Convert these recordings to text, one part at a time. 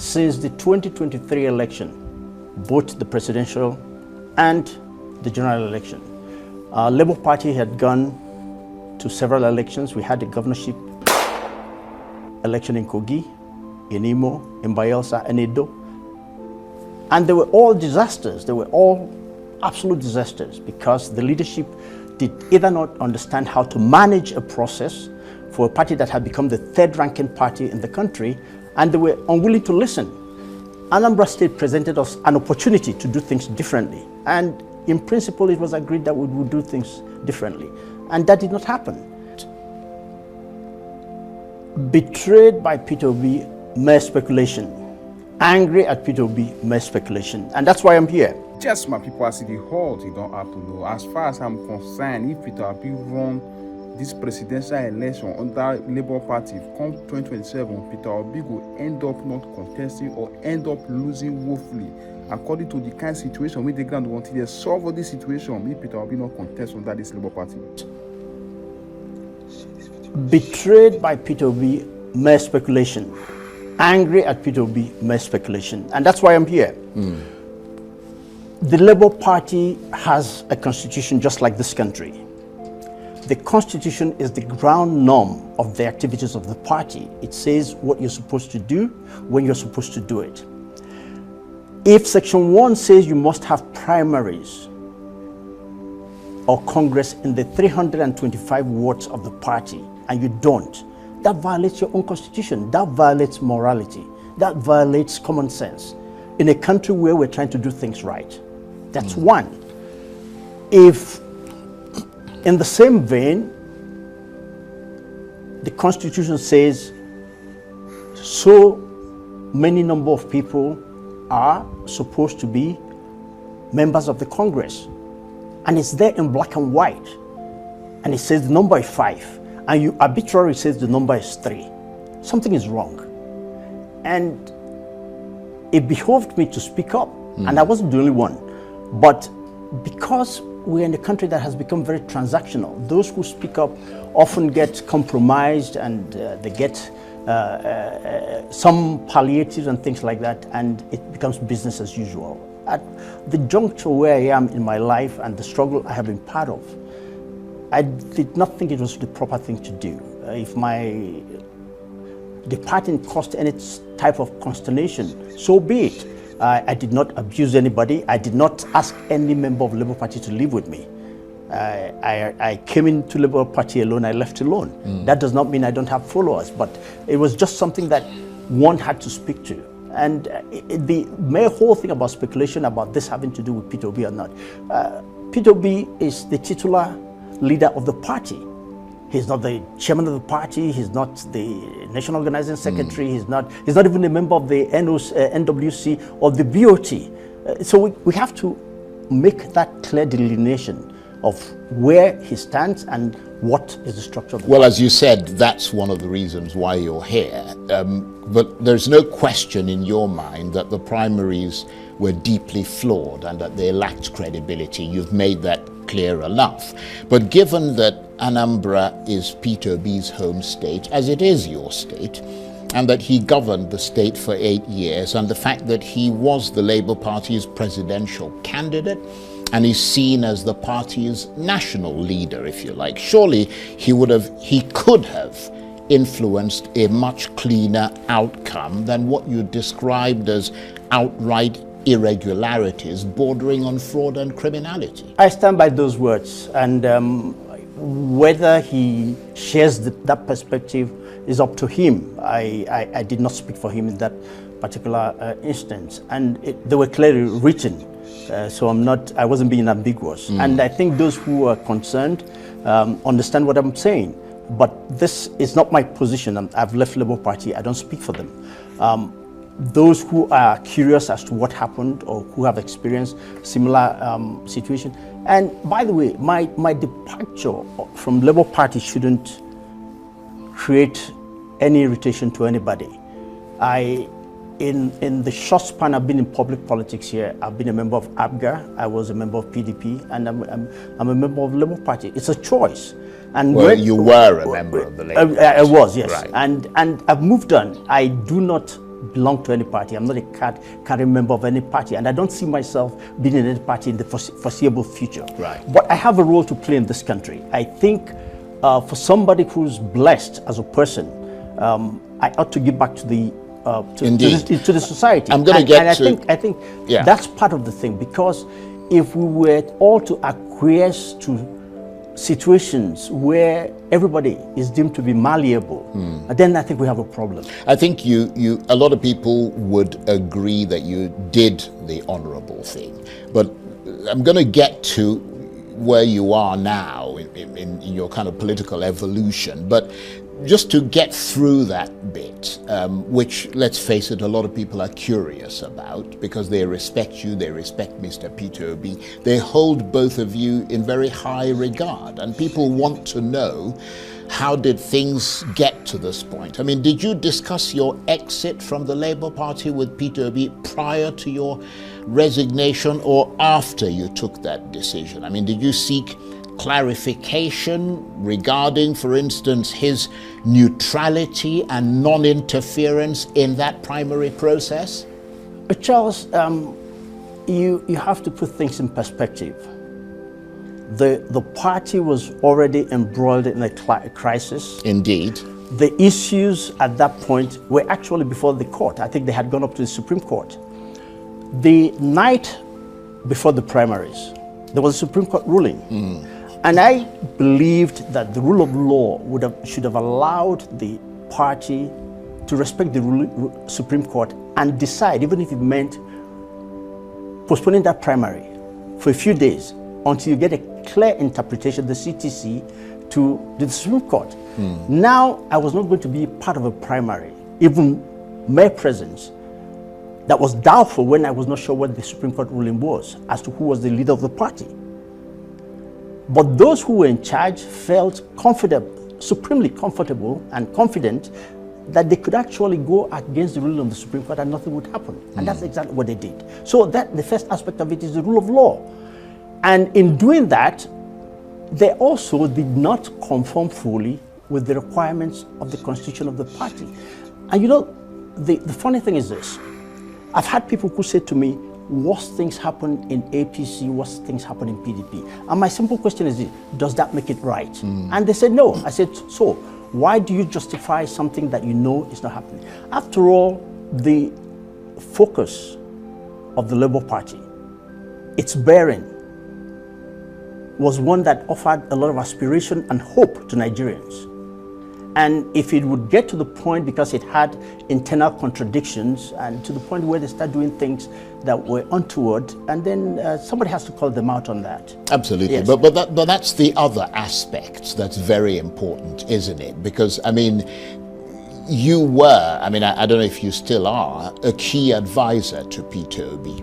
since the 2023 election, both the presidential and the general election, Labour Party had gone to several elections. We had the governorship election in Kogi, in Imo, in Bayelsa, and Edo. And they were all disasters. They were all absolute disasters because the leadership did either not understand how to manage a process for a party that had become the third-ranking party in the country, and they were unwilling to listen. Anambra State presented us an opportunity to do things differently. And in principle, it was agreed that we would do things differently. And that did not happen. Betrayed by Peter Obi, mere speculation. Angry at Peter Obi, mere speculation. And that's why I'm here. Just my people, as the halt, you don't have to know. As far as I'm concerned, if Peter Obi run this presidential election under Labour Party, come 2027, Peter Obi will end up not contesting or end up losing woefully. According to the kind of situation we the ground until they solve all this situation, maybe Peter Obi not contest under this Labour Party. Betrayed by Peter Obi, mere speculation. Angry at Peter Obi, mere speculation. And that's why I'm here. The Labour Party has a constitution just like this country. The constitution is the ground norm of the activities of the party. It says what you're supposed to do when you're supposed to do it. If Section 1 says you must have primaries or Congress in the 325 wards of the party, and you don't, that violates your own constitution. That violates morality. That violates common sense in a country where we're trying to do things right. That's one. If, in the same vein, the Constitution says so many number of people are supposed to be members of the Congress, and it's there in black and white, and it says the number is 5, and you arbitrarily says the number is 3, something is wrong. And it behoved me to speak up, and I wasn't the only one. But because we're in a country that has become very transactional, those who speak up often get compromised, and they get some palliatives and things like that, and it becomes business as usual. At the juncture where I am in my life and the struggle I have been part of, I did not think it was the proper thing to do. If my departing caused any type of consternation, so be it. I did not abuse anybody. I did not ask any member of the Labour Party to live with me. I came into Labour Party alone, I left alone. That does not mean I don't have followers, but it was just something that one had to speak to. And the mere whole thing about speculation about this having to do with Peter Obi or not, Peter Obi is the titular leader of the party. He's not the chairman of the party. He's not the national organizing secretary. He's not even a member of the NWC or the BOT. So we have to make that clear delineation of where he stands and what is the structure of the Well, party. as you said, that's one of the reasons why you're here. But there's no question in your mind that the primaries were deeply flawed and that they lacked credibility. You've made that clear enough. But given that Anambra is Peter Obi's home state, as it is your state, and that he governed the state for 8 years, and the fact that he was the Labour Party's presidential candidate, and is seen as the party's national leader, if you like, surely he could have influenced a much cleaner outcome than what you described as outright irregularities bordering on fraud and criminality. I stand by those words, and whether he shares that perspective is up to him. I did not speak for him in that particular instance, and they were clearly written, so I wasn't being ambiguous. And I think those who are concerned understand what I'm saying. But this is not my position. I've left Labour Party. I don't speak for them. Those who are curious as to what happened or who have experienced similar situation. And by the way, my departure from Labour Party shouldn't create any irritation to anybody. In the short span I've been in public politics here, I've been a member of ABGA, I was a member of PDP, and I'm a member of the Labour Party. It's a choice. And well, you were a member of the Labour Party. I was, yes. Right. And I've moved on. I do not belong to any party. I'm not a card-carrying member of any party, and I don't see myself being in any party in the foreseeable future. Right. But I have a role to play in this country. I think for somebody who's blessed as a person, I ought to give back to the to the society. I'm going to get to. I think that's part of the thing, because if we were all to acquiesce to situations where everybody is deemed to be malleable, then I think we have a problem. I think a lot of people would agree that you did the honorable thing, but I'm going to get to where you are now in your kind of political evolution. But just to get through that bit, which, let's face it, a lot of people are curious about, because they respect you, they respect Mr. Peter Obi, they hold both of you in very high regard, and people want to know, how did things get to this point? I mean, did you discuss your exit from the Labour Party with Peter Obi prior to your resignation or after you took that decision? I mean, did you seek clarification regarding, for instance, his neutrality and non-interference in that primary process? Charles, you have to put things in perspective. The party was already embroiled in a crisis. Indeed. The issues at that point were actually before the court. I think they had gone up to the Supreme Court. The night before the primaries, there was a Supreme Court ruling. And I believed that the rule of law should have allowed the party to respect the Supreme Court and decide, even if it meant postponing that primary for a few days until you get a clear interpretation, the CTC, to the Supreme Court. Now, I was not going to be part of a primary, even mere presence, that was doubtful when I was not sure what the Supreme Court ruling was as to who was the leader of the party. But those who were in charge felt confident, supremely comfortable and confident that they could actually go against the ruling of the Supreme Court and nothing would happen. And that's exactly what they did. So that the first aspect of it is the rule of law. And in doing that, they also did not conform fully with the requirements of the constitution of the party. And you know, the funny thing is this. I've had people who say to me, worse things happen in APC, worse things happen in PDP. And my simple question is this: does that make it right? And they said no. I said, so why do you justify something that you know is not happening? After all, the focus of the Labour Party, its bearing, was one that offered a lot of aspiration and hope to Nigerians. And if it would get to the point, because it had internal contradictions, and to the point where they start doing things that were untoward, and then somebody has to call them out on that. Absolutely. Yes. But that's the other aspect that's very important, isn't it? Because, I mean, you were, I don't know if you still are, a key advisor to Peter Obi.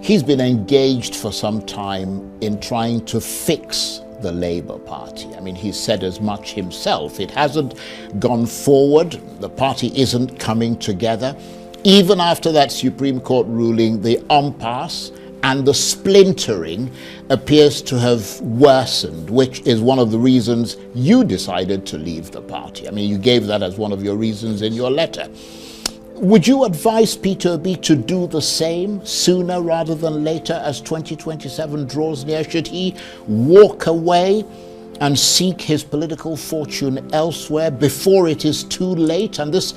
He's been engaged for some time in trying to fix the Labour Party. I mean, he said as much himself. It hasn't gone forward. The party isn't coming together. Even after that Supreme Court ruling, the impasse and the splintering appears to have worsened, which is one of the reasons you decided to leave the party. I mean, you gave that as one of your reasons in your letter. Would you advise Peter Obi to do the same sooner rather than later as 2027 draws near? Should he walk away and seek his political fortune elsewhere before it is too late and this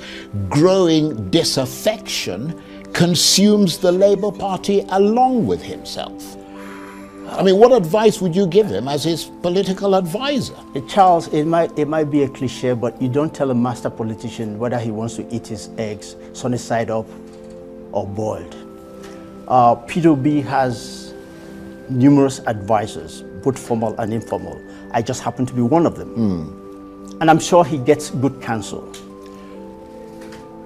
growing disaffection consumes the Labour Party along with himself? I mean, what advice would you give him as his political advisor? Charles, it might be a cliche, but you don't tell a master politician whether he wants to eat his eggs sunny side up or boiled. Peter Obi has numerous advisors, both formal and informal. I just happen to be one of them. And I'm sure he gets good counsel.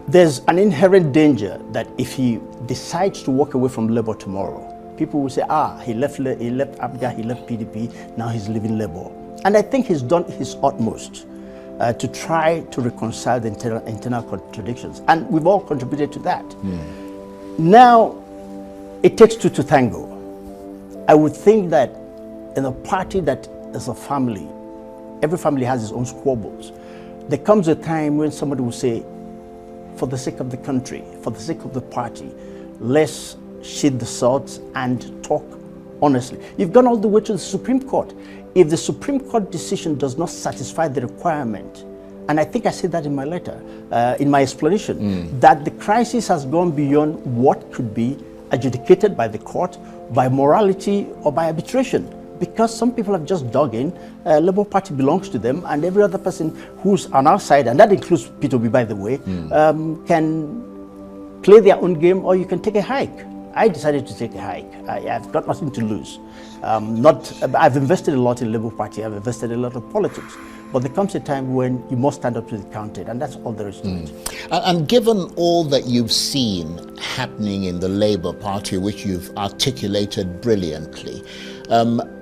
There's an inherent danger that if he decides to walk away from Labour tomorrow, people will say, he left ABGA, he left PDP, now he's leaving Labour. And I think he's done his utmost to try to reconcile the internal contradictions. And we've all contributed to that. Now, it takes two to tango. I would think that in a party that is a family, every family has its own squabbles. There comes a time when somebody will say, for the sake of the country, for the sake of the party, let's shed the swords and talk honestly. You've gone all the way to the Supreme Court. If the Supreme Court decision does not satisfy the requirement, and I think I said that in my letter, in my explanation, that the crisis has gone beyond what could be adjudicated by the court, by morality or by arbitration, because some people have just dug in. Labour Party belongs to them, and every other person who's on our side, and that includes P2B, by the way, can play their own game, or you can take a hike. I decided to take a hike. I've got nothing to lose. I've invested a lot in Labour Party. I've invested a lot of politics. But there comes a time when you must stand up to the counted, and that's all there is to it. And given all that you've seen happening in the Labour Party, which you've articulated brilliantly,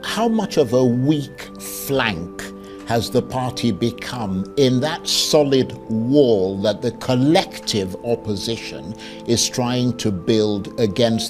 how much of a weak flank has the party become in that solid wall that the collective opposition is trying to build against